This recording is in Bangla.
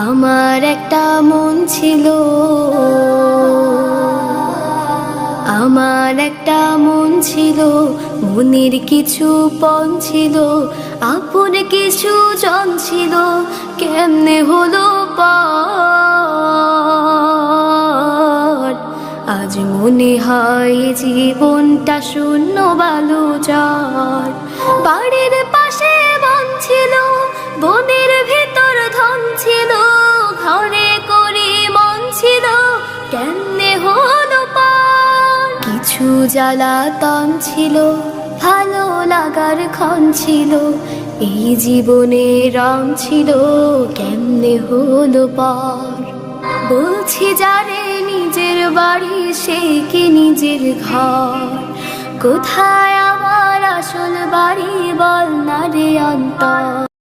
আমার একটা মন ছিল, আমার একটা মন ছিল, মনের কিছু পণ ছিল, আপন কিছু জন ছিল, কেমনে হলো পার। আজ মনে হয় জীবনটা শূন্য বালুচর। বাড়ির পাশে বন ছিল, বনের ভিতর ধন ছিল, ঘরে করি মন ছিল, কেমনে হলো পার। কিছু জ্বালাতন ছিল, ভালো লাগার ক্ষণ ছিল, এই জীবনে রং ছিল, কেমনে হলো পার। বলছি যারে নিজের বাড়ি সে কি নিজের ঘর, কোথায় আমার আসল বাড়ি বল না রে অন্তর।